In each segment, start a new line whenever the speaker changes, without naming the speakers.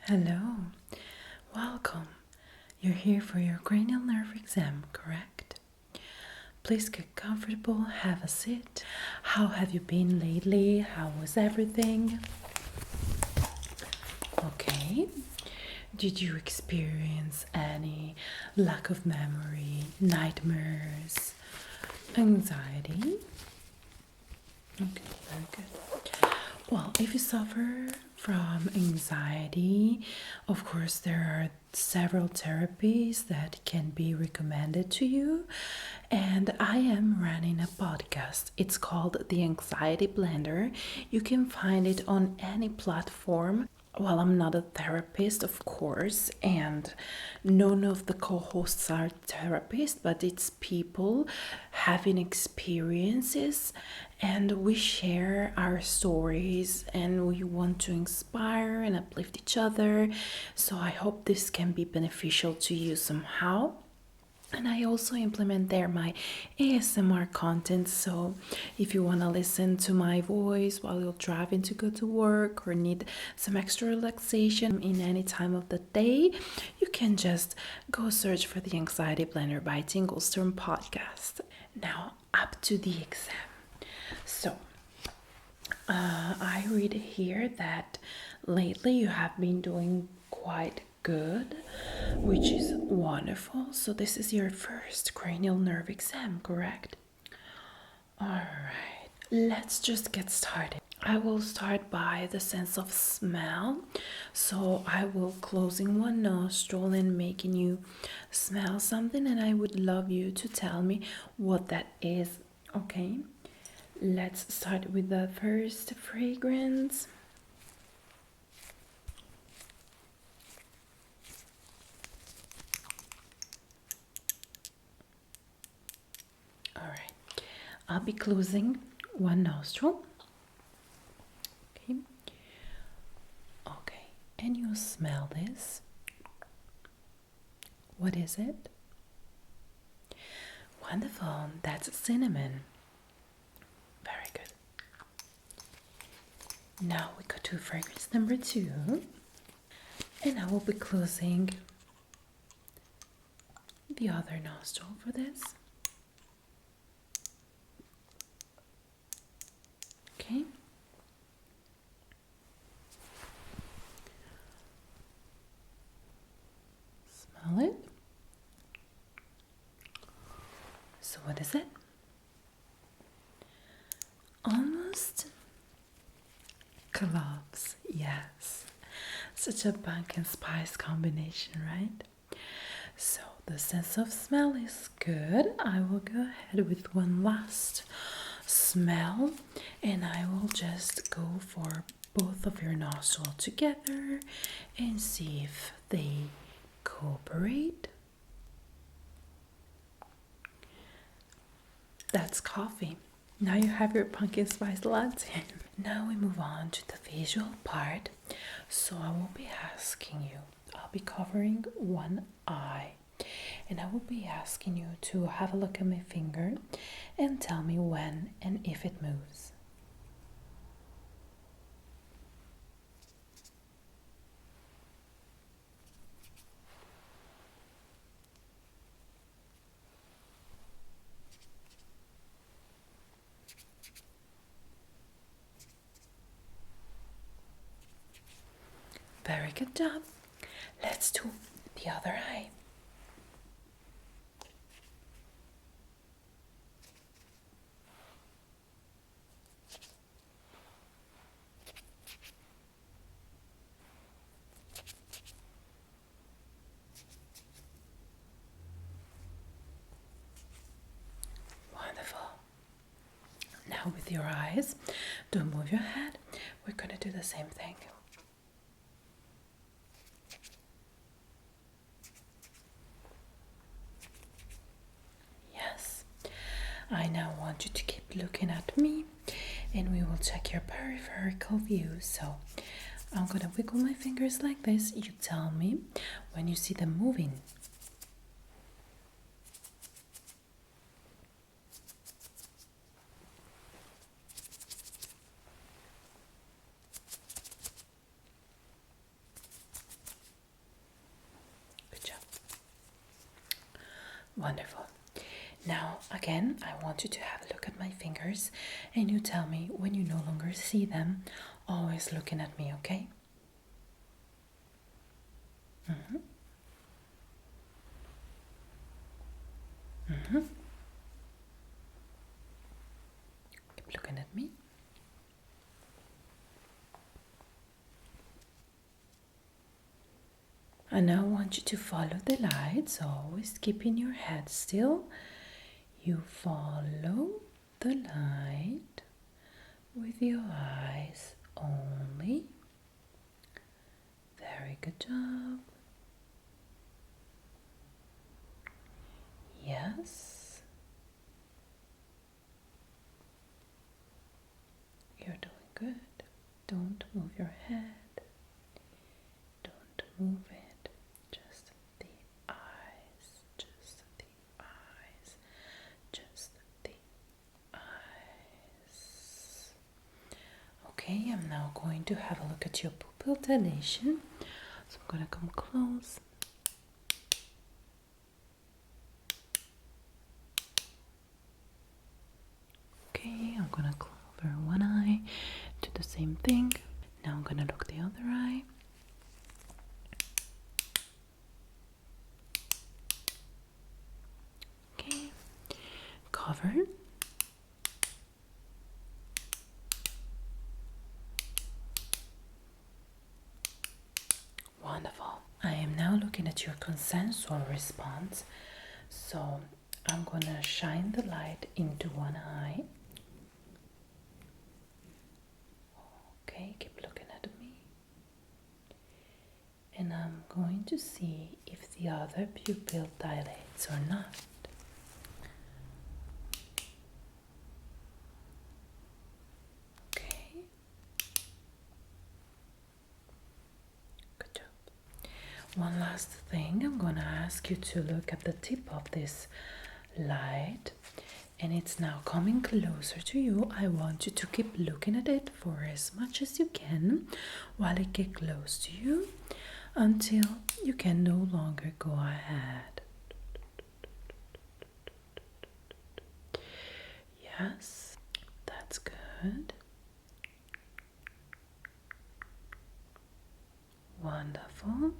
Hello, welcome. You're here for your cranial nerve exam, correct? Please get comfortable, have a seat. How have you been lately? How was everything? Okay. Did you experience any lack of memory, nightmares, anxiety? Okay, very good. Well, if you suffer from anxiety, of course, there are several therapies that can be recommended to you. And I am running a podcast. It's called The Anxiety Blender. You can find it on any platform. Well, I'm not a therapist, of course, and none of the co hosts are therapists, but it's people having experiences, and we share our stories and we want to inspire and uplift each other. So, I hope this can be beneficial to you somehow. And I also implement there my ASMR content. So if you want to listen to my voice while you're driving to go to work or need some extra relaxation in any time of the day, you can just go search for the Anxiety Blender by TingleStorm podcast. Now, up to the exam. So, I read here that lately you have been doing quite good, which is wonderful. So, this is your first cranial nerve exam, correct? Alright, let's just get started. I will start by the sense of smell. So, I will closing one nostril and making you smell something, and I would love you to tell me what that is, okay? Let's start with the first fragrance. All right, I'll be closing one nostril. Okay. Okay, and you smell this. What is it? Wonderful, that's cinnamon. Very good. Now we go to fragrance number 2. And I will be closing the other nostril for this. Okay. Smell it. So what is it? Almost cloves. Yes. Such a pumpkin spice combination, right? So the sense of smell is good. I will go ahead with one last smell, and I will just go for both of your nostrils together and see if they cooperate. That's coffee. Now you have your pumpkin spice latte. Now we move on to the visual part. So I will be asking you, I'll be covering one eye, and I will be asking you to have a look at my finger and tell me when and if it moves. Very good job. Let's do the other eye. Wonderful. Now with your eyes, don't move your head. We're gonna do the same thing. Yes. I now want you to keep looking at me, and we will check your peripheral view. So I'm gonna wiggle my fingers like this. You tell me when you see them moving. Wonderful. Now, again, I want you to have a look at my fingers and you tell me when you no longer see them, always looking at me, okay? Mm-hmm. Mm-hmm. Keep looking at me. And now I want you to follow the lights, always keeping your head still. You follow the light with your eyes only. Very good job. Yes. You're doing good. Don't move your head. Don't move it. Just the eyes. Just the eyes. Just the eyes. Okay, I'm now going to have a look at your pupil dilation. So I'm going to come close. Okay, I'm going to cover one eye, do the same thing. Now I'm going to look the other eye. Okay, cover. Wonderful. I am now looking at your consensual response. So I'm gonna shine the light into one eye. Okay, keep looking at me. And I'm going to see if the other pupil dilates or not. Okay. Good job. One last thing, I'm gonna ask you to look at the tip of this light, and it's now coming closer to you. I want you to keep looking at it for as much as you can while it gets close to you until you can no longer go ahead. Yes, that's good. Wonderful.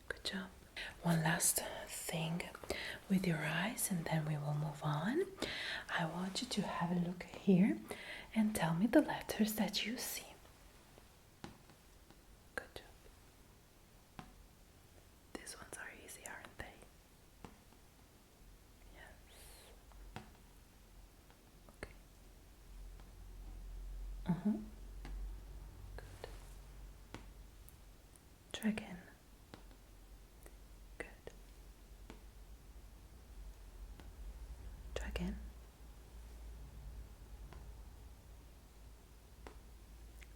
Good job. One last thing with your eyes and then we will move on. I want you to have a look here and tell me the letters that you see. Good job. These ones are easy, aren't they? Yes. Okay. Good. Dragon. Good. Dragon.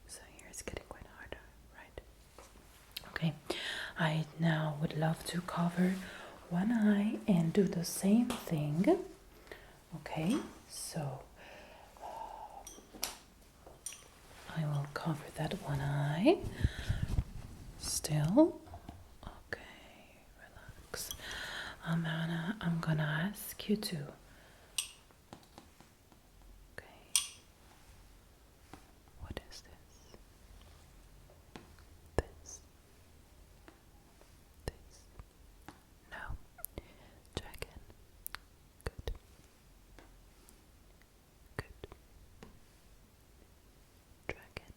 So here it's getting quite harder, right? Okay. I now would love to cover one eye and do the same thing. Okay, so I will cover that one eye. Still. Okay, relax. I'm gonna ask you to. Okay. What is this? This. This. No. Dragon. Good. Good. Dragon.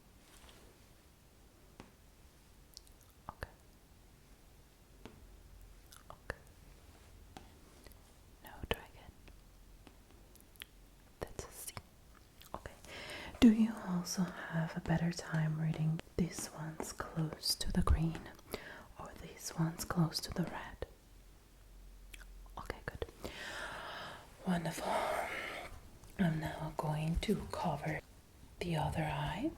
Okay. Okay. No dragon. That's a C. Okay. Do you also have a better time reading these ones close to the green or these ones close to the red? Okay, good. Wonderful. I'm now going to cover the other eye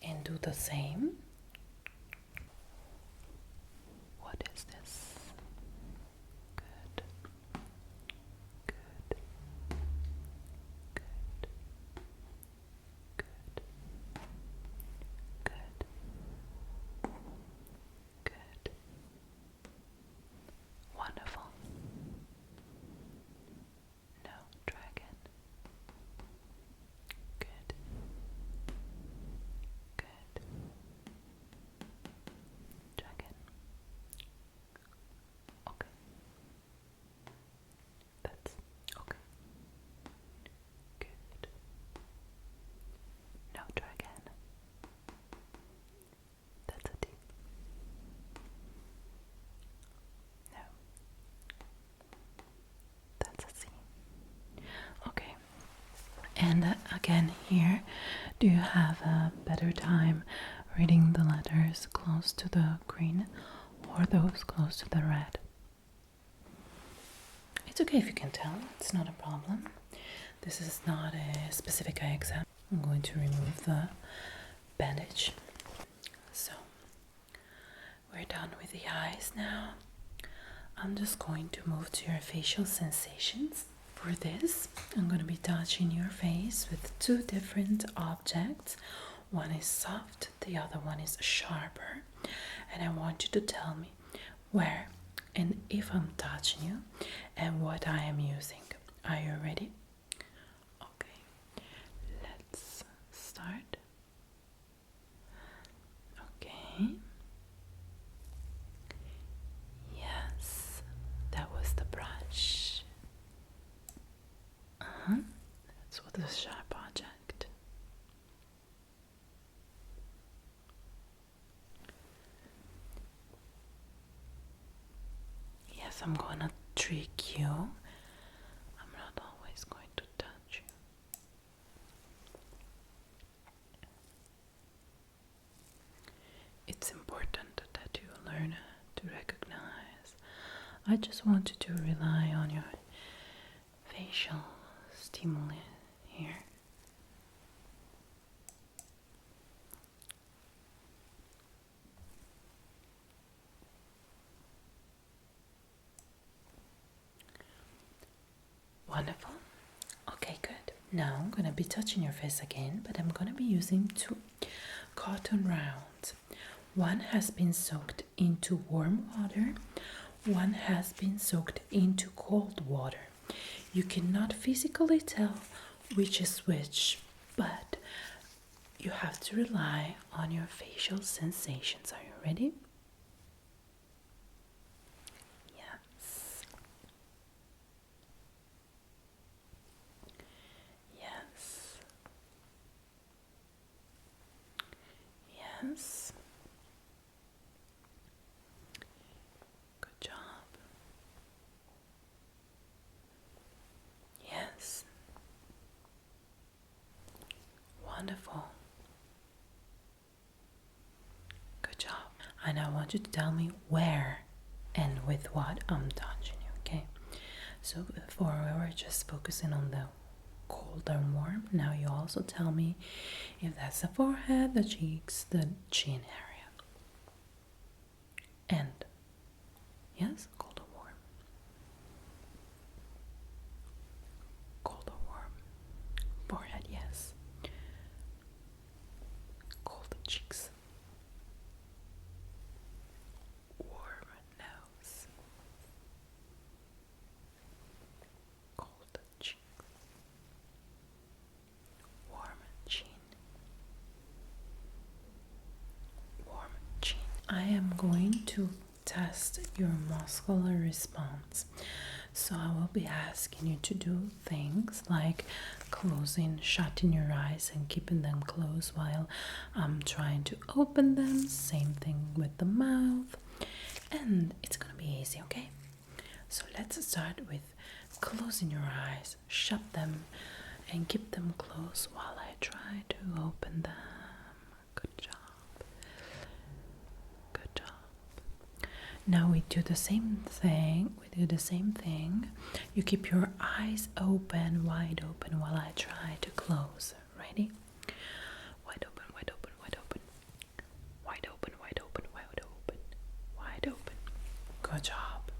and do the same. What is this? Good. Good. Good. Good. Good. again here. Do you have a better time reading the letters close to the green or those close to the red? It's okay if you can tell, it's not a problem. This is not a specific eye exam. I'm going to remove the bandage. So, we're done with the eyes now. I'm just going to move to your facial sensations. For this, I'm going to be touching your face with two different objects. One is soft, the other one is sharper. And I want you to tell me where and if I'm touching you and what I am using. Are you ready? Okay, let's start. Okay. Yes, that was the brush. That's what the sharp object. Yes, I'm gonna trick you. I'm not always going to touch you. It's important that you learn to recognize. I just want you to rely on your facial stimuli here. Wonderful. Okay, good. Now I'm going to be touching your face again, but I'm going to be using two cotton rounds. One has been soaked into warm water, one has been soaked into cold water. You cannot physically tell which is which, but you have to rely on your facial sensations. Are you ready? Yes. Yes. Yes. Good job. Yes. Wonderful. Good job. And I want you to tell me where and with what I'm touching you, okay? So before we were just focusing on the cold and warm. Now you also tell me if that's the forehead, the cheeks, the chin area. And yes, cold or warm. Cold or warm. Forehead, yes. Cold cheeks. Warm nose. Cold cheeks. Warm chin. Warm chin. I am going to test your muscular response. So I will be asking you to do things like closing, shutting your eyes and keeping them closed while I'm trying to open them. Same thing with the mouth. And it's gonna be easy, okay? So let's start with closing your eyes, shut them, and keep them closed while I try to open them. Good job. Good job. Now we do the same thing. You keep your eyes open, wide open, while I try to close. Ready? Wide open, wide open, wide open. Wide open, wide open, wide open. Wide open. Good job.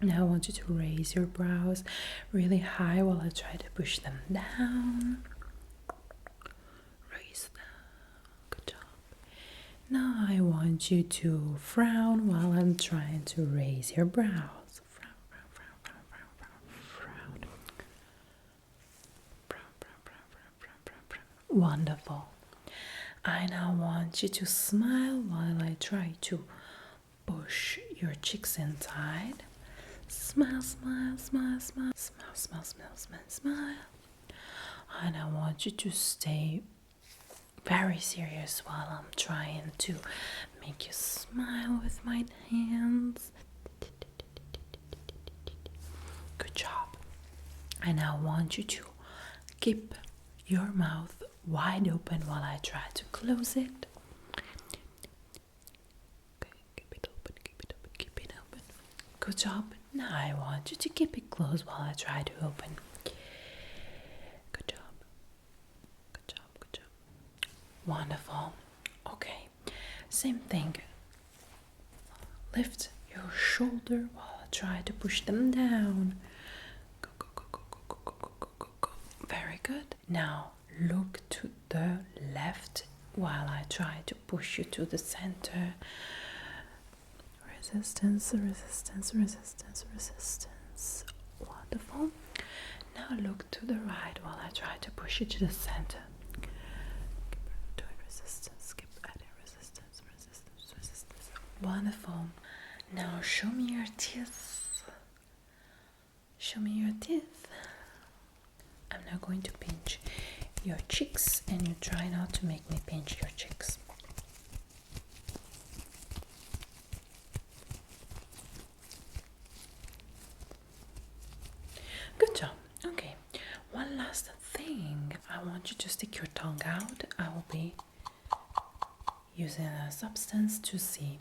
Now I want you to raise your brows really high while I try to push them down. Raise them. Good job. Now I want you to frown while I'm trying to raise your brows. Frown, frown, frown, frown, frown, frown, frown. Frown, frown, frown, frown, frown, frown, frown. Wonderful. I now want you to smile while I try to push your cheeks inside. Smile, smile, smile, smile, smile, smile, smile, smile, smile. And I want you to stay very serious while I'm trying to make you smile with my hands. Good job. And I want you to keep your mouth wide open while I try to close it. Okay, keep it open, keep it open, keep it open. Good job. Now I want you to keep it closed while I try to open. Good job. Good job, good job. Wonderful. Okay, same thing. Lift your shoulder while I try to push them down. Go, go, go, go, go, go, go, go, go, go. Very good. Now look to the left while I try to push you to the center. Resistance, resistance, resistance, resistance. Wonderful. Now look to the right while I try to push you to the center. Keep doing resistance, keep adding resistance, resistance, resistance. Wonderful. Now show me your teeth. Show me your teeth. I'm now going to pinch your cheeks, and you try not to make me pinch your cheeks. Good job. Okay, one last thing. I want you to stick your tongue out. I will be using a substance to see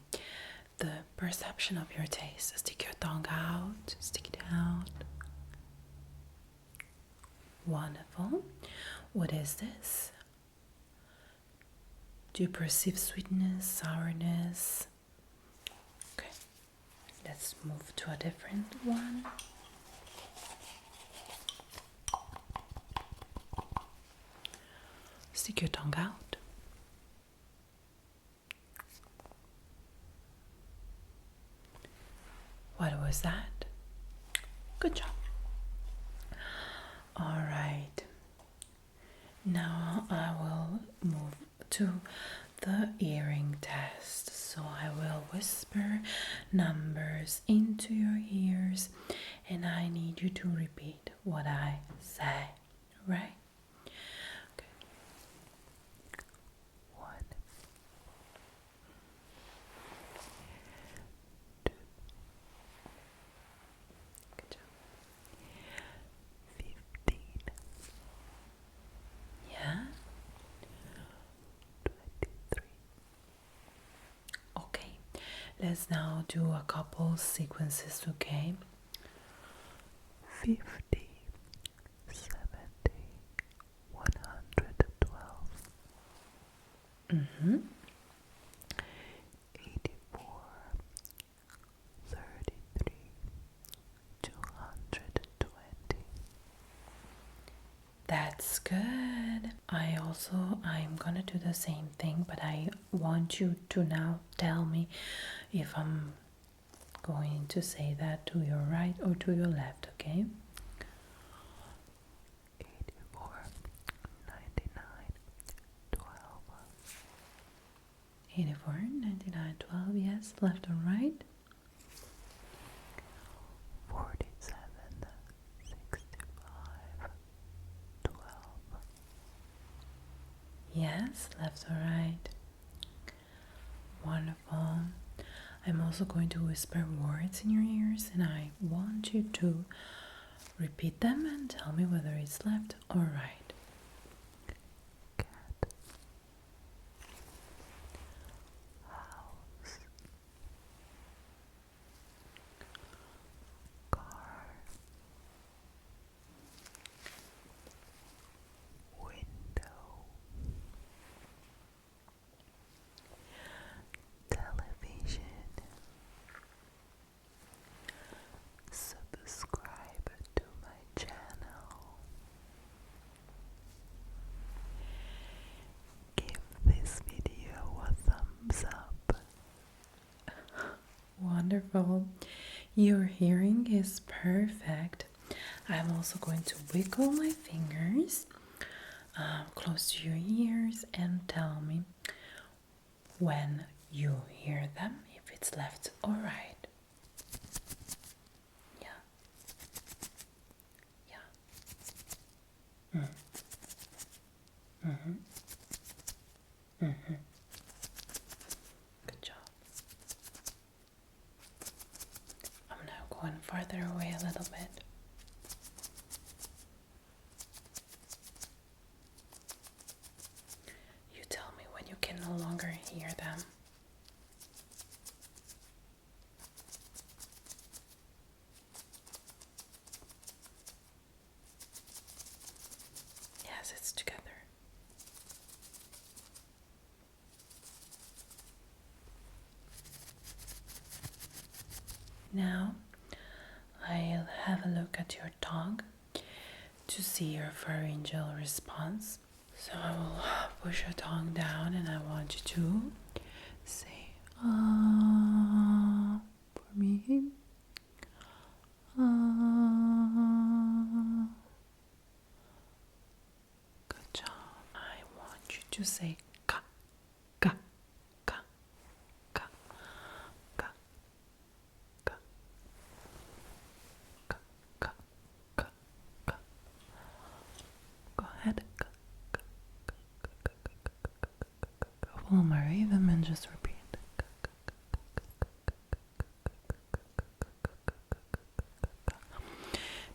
the perception of your taste. Stick your tongue out. Stick it out. Wonderful. What is this? Do you perceive sweetness, sourness? Okay, let's move to a different one. Stick your tongue out. What was that? Good job. All right. Now I will move to the hearing test. So I will whisper numbers into your ears, and I need you to repeat what I say, right? Okay. 1, 2. Good job. 15. Yeah. 23. Okay, let's now do a couple sequences, okay? 50, 70, 112. 84, 33, 220. That's good. I'm gonna do the same thing, but I want you to now tell me if I'm going to say that to your right or to your left, okay? 84, 99, 12. 84, 99, 12, yes, left or right? 47, 65, 12. Yes, left or right? Wonderful. I'm also going to whisper words in your ears, and I want you to repeat them and tell me whether it's left or right. Cat, house, car, window, television. Subscribe to my channel. Give this video a thumbs up. Wonderful. Your hearing is perfect. I'm also going to wiggle my fingers close to your ears and tell me when you hear them, if it's left or right. Yeah. Yeah. Good job. I'm now going farther away a little bit. Now I'll have a look at your tongue to see your pharyngeal response. So I will push your tongue down and I want you to say ah for me. Ah. Good job. I want you to say ka, ka, ka, ka, ka, ka, ka, ka, ka, ka. Go ahead. Ka, ka, ka, ka, ka, ka, ka, ka, ka, ka. Follow my rhythm and just repeat. Ka, ka, ka, ka, ka, ka, ka, ka, ka, ka, ka.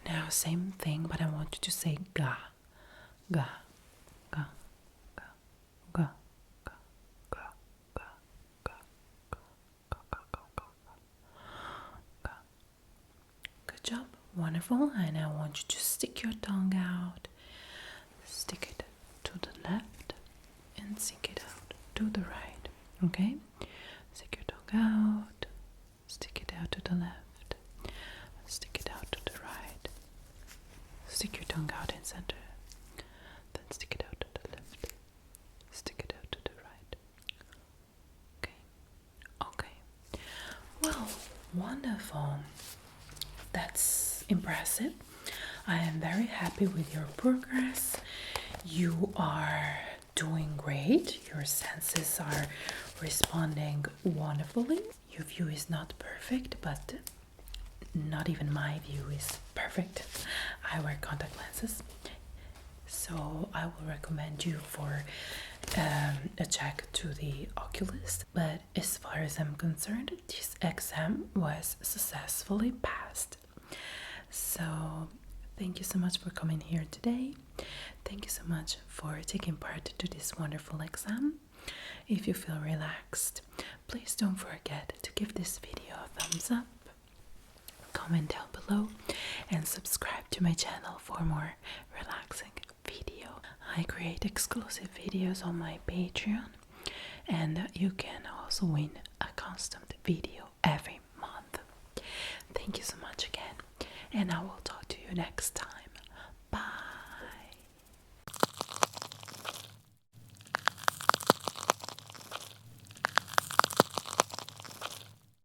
Now same thing, but I want you to say ga, ga, ga, ga, ga, ga, ga, ga, ga, ga, ga, ga, ga, ga. Good job, wonderful. And I want you to stick your tongue out. Stick it to the left and stick it out to the right. Okay? Stick your tongue out. Stick it out to the left. Stick it out to the right. Stick your tongue out in center. Then stick it out to the left. Stick it out to the right. Okay. Okay. Well, wonderful. That's impressive. I am very happy with your progress. You are doing great. Your senses are responding wonderfully. Your view is not perfect, but not even my view is perfect. I wear contact lenses, so I will recommend you for a check to the oculist. But as far as I'm concerned, this exam was successfully passed. So thank you so much for coming here today. Thank you so much for taking part to this wonderful exam. If you feel relaxed, please don't forget to give this video a thumbs up, comment down below, and subscribe to my channel for more relaxing video. I create exclusive videos on my Patreon, and you can also win a constant video every month. Thank you so much again, and I will talk to you next time.